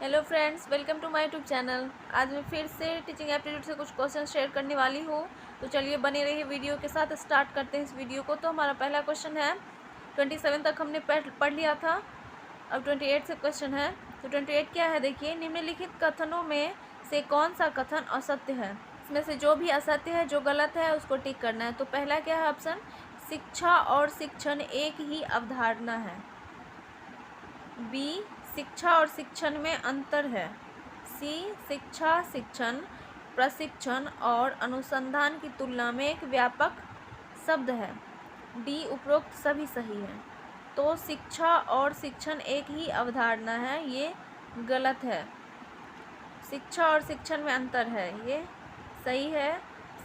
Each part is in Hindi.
Hello friends, welcome to my YouTube channel. आज मैं फिर से टीचिंग एप्टीट्यूड से कुछ क्वेश्चन शेयर करने वाली हूँ। तो चलिए बने रहिए वीडियो के साथ। स्टार्ट करते हैं इस वीडियो को। तो हमारा पहला क्वेश्चन है, 27 तक हमने पढ़ लिया था, अब 28 से क्वेश्चन है। तो 28 क्या है, देखिए। निम्नलिखित कथनों में से कौन सा कथन असत्य है? इसमें से जो भी असत्य है, जो गलत है, उसको टिक करना है। तो पहला क्या है ऑप्शन, शिक्षा और शिक्षण एक ही अवधारणा है। बी, शिक्षा और शिक्षण में अंतर है। सी, शिक्षा, शिक्षण, प्रशिक्षण और अनुसंधान की तुलना में एक व्यापक शब्द है। डी, उपरोक्त सभी सही है। तो शिक्षा और शिक्षण एक ही अवधारणा है, ये गलत है। शिक्षा और शिक्षण में अंतर है, ये सही है।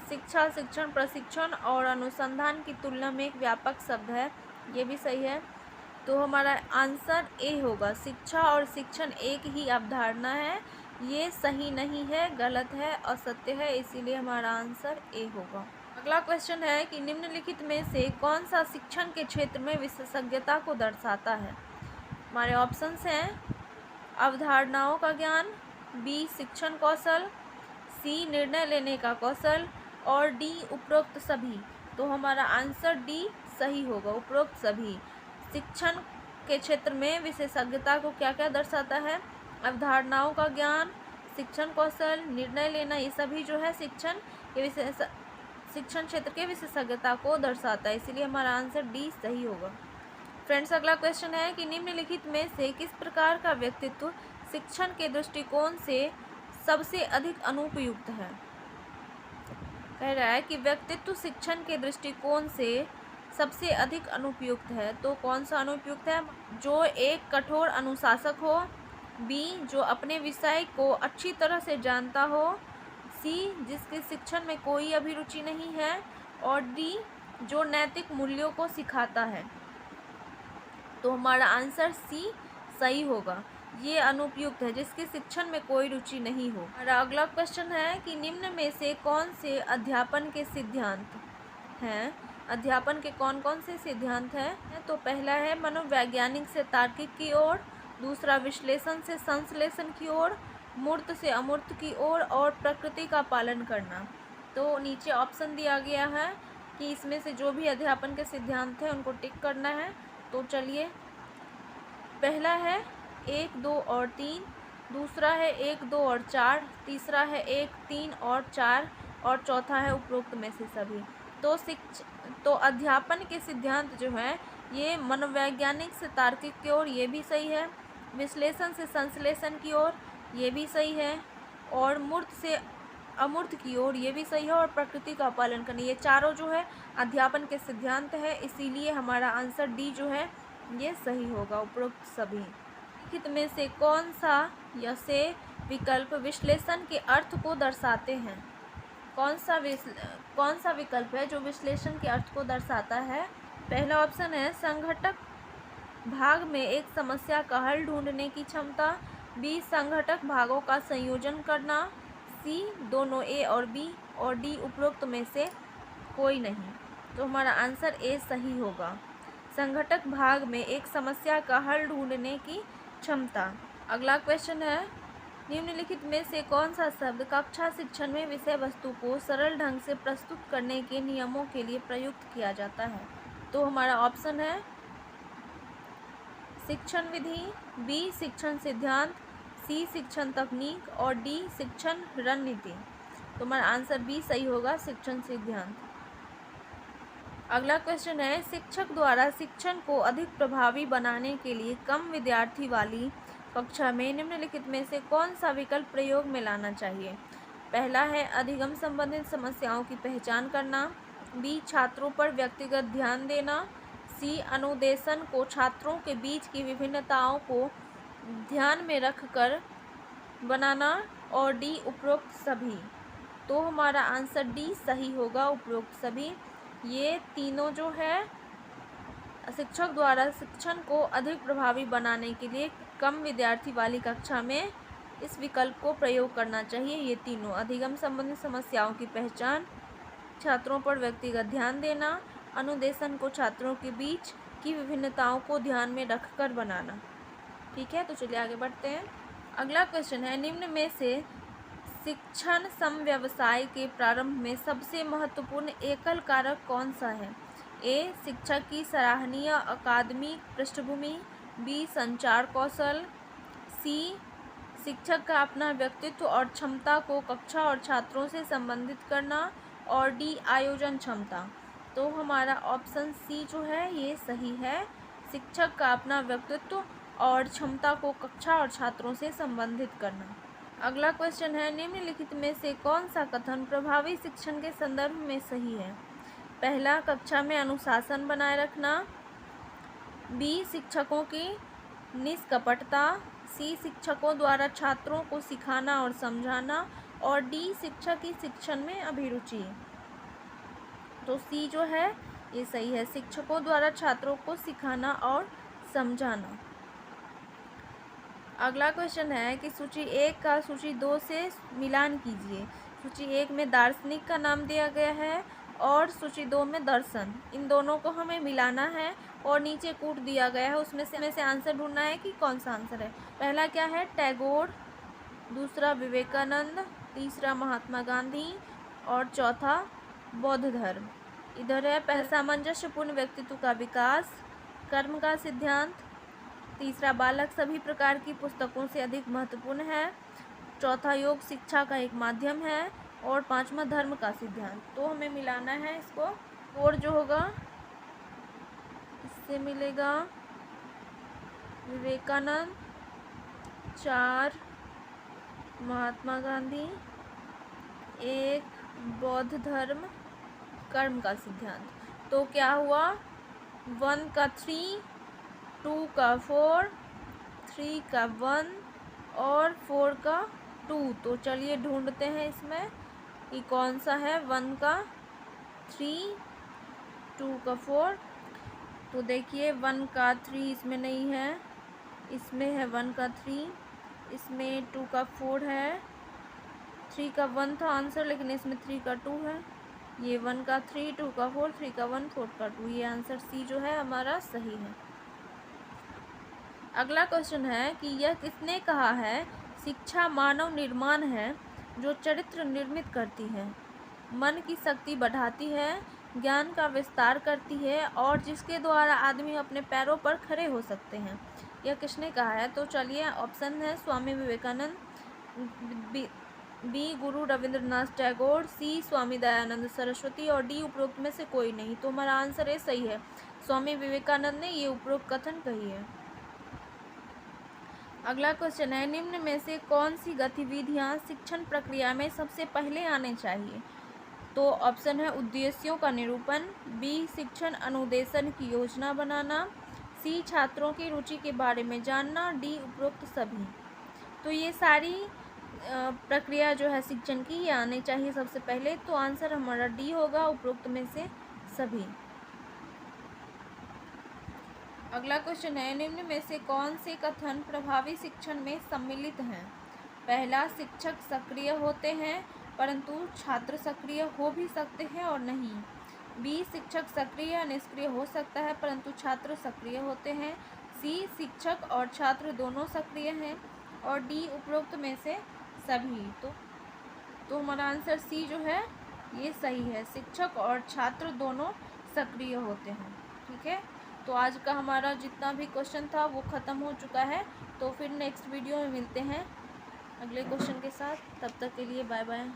शिक्षा, शिक्षण, प्रशिक्षण और अनुसंधान की तुलना में एक व्यापक शब्द है, ये भी सही है। तो हमारा आंसर ए होगा, शिक्षा और शिक्षण एक ही अवधारणा है। ये सही नहीं है, गलत है, असत्य है, इसीलिए हमारा आंसर ए होगा। अगला क्वेश्चन है कि निम्नलिखित में से कौन सा शिक्षण के क्षेत्र में विशेषज्ञता को दर्शाता है? हमारे ऑप्शंस हैं, अवधारणाओं का ज्ञान, बी, शिक्षण कौशल, सी, निर्णय लेने का कौशल और डी, उपरोक्त सभी। तो हमारा आंसर डी सही होगा, उपरोक्त सभी। शिक्षण के क्षेत्र में विशेषज्ञता को क्या क्या दर्शाता है? अवधारणाओं का ज्ञान, शिक्षण कौशल, निर्णय लेना, ये सभी जो है शिक्षण क्षेत्र के विशेषज्ञता को दर्शाता है, इसीलिए हमारा आंसर डी सही होगा। फ्रेंड्स, अगला क्वेश्चन है कि निम्नलिखित में से किस प्रकार का व्यक्तित्व शिक्षण के दृष्टिकोण से सबसे अधिक अनुपयुक्त है? कह रहा है कि व्यक्तित्व शिक्षण के दृष्टिकोण से सबसे अधिक अनुपयुक्त है। तो कौन सा अनुपयुक्त है? जो एक कठोर अनुशासक हो, बी, जो अपने विषय को अच्छी तरह से जानता हो, सी, जिसके शिक्षण में कोई अभिरुचि नहीं है, और डी, जो नैतिक मूल्यों को सिखाता है। तो हमारा आंसर सी सही होगा, ये अनुपयुक्त है, जिसके शिक्षण में कोई रुचि नहीं हो। हमारा अगला क्वेश्चन है कि निम्न में से कौन से अध्यापन के सिद्धांत हैं? अध्यापन के कौन कौन से सिद्धांत हैं? तो पहला है मनोवैज्ञानिक से तार्किक की ओर, दूसरा विश्लेषण से संश्लेषण की ओर, मूर्त से अमूर्त की ओर और प्रकृति का पालन करना। तो नीचे ऑप्शन दिया गया है कि इसमें से जो भी अध्यापन के सिद्धांत हैं उनको टिक करना है। तो चलिए, पहला है 1, 2 और 3, दूसरा है 1, 2 और 4, तीसरा है 1, 3 और 4 और चौथा है उपरोक्त में से सभी। तो अध्यापन के सिद्धांत जो है ये मनोवैज्ञानिक से तार्किक की ओर, ये भी सही है, विश्लेषण से संश्लेषण की ओर, ये भी सही है, और मूर्त से अमूर्त की ओर, ये भी सही है, और प्रकृति का पालन करना, ये चारों जो है अध्यापन के सिद्धांत है, इसीलिए हमारा आंसर डी जो है ये सही होगा, उपरोक्त सभी। निम्नलिखित में से कौन सा या से विकल्प विश्लेषण के अर्थ को दर्शाते हैं? कौन सा विकल्प है जो विश्लेषण के अर्थ को दर्शाता है? पहला ऑप्शन है संघटक भाग में एक समस्या का हल ढूंढने की क्षमता, बी, संघटक भागों का संयोजन करना, सी, दोनों ए और बी, और डी, उपरोक्त में से कोई नहीं। तो हमारा आंसर ए सही होगा, संघटक भाग में एक समस्या का हल ढूंढने की क्षमता। अगला क्वेश्चन है, निम्नलिखित में से कौन सा शब्द कक्षा शिक्षण में विषय वस्तु को सरल ढंग से प्रस्तुत करने के नियमों के लिए प्रयुक्त किया जाता है? तो हमारा ऑप्शन है शिक्षण विधि, बी, शिक्षण सिद्धांत, सी, शिक्षण तकनीक और डी, शिक्षण रणनीति। तो हमारा आंसर बी सही होगा, शिक्षण सिद्धांत। अगला क्वेश्चन है, शिक्षक द्वारा शिक्षण को अधिक प्रभावी बनाने के लिए कम विद्यार्थी वाली कक्षा में निम्नलिखित में से कौन सा विकल्प प्रयोग में लाना चाहिए? पहला है अधिगम संबंधित समस्याओं की पहचान करना, बी, छात्रों पर व्यक्तिगत ध्यान देना, सी, अनुदेशन को छात्रों के बीच की विभिन्नताओं को ध्यान में रखकर बनाना, और डी, उपरोक्त सभी। तो हमारा आंसर डी सही होगा, उपरोक्त सभी। ये तीनों जो है शिक्षक द्वारा शिक्षण को अधिक प्रभावी बनाने के लिए कम विद्यार्थी वाली कक्षा में इस विकल्प को प्रयोग करना चाहिए। ये तीनों, अधिगम संबंधित समस्याओं की पहचान, छात्रों पर व्यक्तिगत ध्यान देना, अनुदेशन को छात्रों के बीच की विभिन्नताओं को ध्यान में रखकर बनाना। ठीक है, तो चलिए आगे बढ़ते हैं। अगला क्वेश्चन है, निम्न में से शिक्षण समव्यवसाय के प्रारंभ में सबसे महत्वपूर्ण एकल कारक कौन सा है? ए. शिक्षक की सराहनीय अकादमिक पृष्ठभूमि, बी. संचार कौशल, सी. शिक्षक का अपना व्यक्तित्व और क्षमता को कक्षा और छात्रों से संबंधित करना, और डी. आयोजन क्षमता। तो हमारा ऑप्शन सी जो है ये सही है, शिक्षक का अपना व्यक्तित्व और क्षमता को कक्षा और छात्रों से संबंधित करना। अगला क्वेश्चन है, निम्नलिखित में से कौन सा कथन प्रभावी शिक्षण के संदर्भ में सही है? पहला, कक्षा में अनुशासन बनाए रखना, बी. शिक्षकों की निष्कपटता, सी. शिक्षकों द्वारा छात्रों को सिखाना और समझाना, और डी. शिक्षक की शिक्षण में अभिरुचि। तो सी जो है ये सही है, शिक्षकों द्वारा छात्रों को सिखाना और समझाना। अगला क्वेश्चन है कि सूची 1 का सूची 2 से मिलान कीजिए। सूची 1 में दार्शनिक का नाम दिया गया है और सूची 2 में दर्शन। इन दोनों को हमें मिलाना है और नीचे कूट दिया गया है, उसमें से आंसर ढूंढना है कि कौन सा आंसर है। पहला क्या है? टैगोर, दूसरा विवेकानंद, तीसरा महात्मा गांधी और चौथा बौद्ध धर्म। इधर है सामंजस्यपूर्ण व्यक्तित्व का विकास, कर्म का सिद्धांत, तीसरा बालक सभी प्रकार की पुस्तकों से अधिक महत्वपूर्ण है, चौथा योग शिक्षा का एक माध्यम है, और पांचवा धर्म का सिद्धांत। तो हमें मिलाना है इसको, और जो होगा इससे मिलेगा विवेकानंद, 4 महात्मा गांधी, 1 बौद्ध धर्म, कर्म का सिद्धांत। तो क्या हुआ? 1 का 3, 2 का 4, 3 का 1 और 4 का 2। तो चलिए ढूंढते हैं इसमें कि कौन सा है। 1 का 3, 2 का 4। तो देखिए 1 का 3 इसमें नहीं है, इसमें है 1 का 3, इसमें 2 का 4 है, 3 का 1 था आंसर लेकिन इसमें 3 का 2 है। ये 1 का 3, 2 का 4, 3 का 1, 4 का 2। ये आंसर सी जो है हमारा सही है। अगला क्वेश्चन है कि यह किसने कहा है, शिक्षा मानव निर्माण है जो चरित्र निर्मित करती है, मन की शक्ति बढ़ाती है, ज्ञान का विस्तार करती है और जिसके द्वारा आदमी अपने पैरों पर खड़े हो सकते हैं। यह किसने कहा है? तो चलिए ऑप्शन है स्वामी विवेकानंद, बी गुरु रविंद्रनाथ टैगोर, सी स्वामी दयानंद सरस्वती और डी उपरोक्त में से कोई नहीं। तो हमारा आंसर ये सही है, स्वामी विवेकानंद ने ये उपरोक्त कथन कही है। अगला क्वेश्चन है, निम्न में से कौन सी गतिविधियां शिक्षण प्रक्रिया में सबसे पहले आने चाहिए? तो ऑप्शन है उद्देश्यों का निरूपण, बी शिक्षण अनुदेशन की योजना बनाना, सी छात्रों की रुचि के बारे में जानना, डी उपरोक्त सभी। तो ये सारी प्रक्रिया जो है शिक्षण की ये आने चाहिए सबसे पहले। तो आंसर हमारा डी होगा, उपरोक्त में से सभी। अगला क्वेश्चन है, निम्न में से कौन से कथन प्रभावी शिक्षण में सम्मिलित हैं? पहला, शिक्षक सक्रिय होते हैं परंतु छात्र सक्रिय हो भी सकते हैं और नहीं, बी शिक्षक सक्रिय या निष्क्रिय हो सकता है परंतु छात्र सक्रिय होते हैं, सी शिक्षक और छात्र दोनों सक्रिय हैं, और डी उपरोक्त में से सभी। तो हमारा आंसर सी जो है ये सही है, शिक्षक और छात्र दोनों सक्रिय होते हैं। ठीक है, तो आज का हमारा जितना भी क्वेश्चन था वो ख़त्म हो चुका है। तो फिर नेक्स्ट वीडियो में मिलते हैं अगले क्वेश्चन के साथ, तब तक के लिए बाय बाय।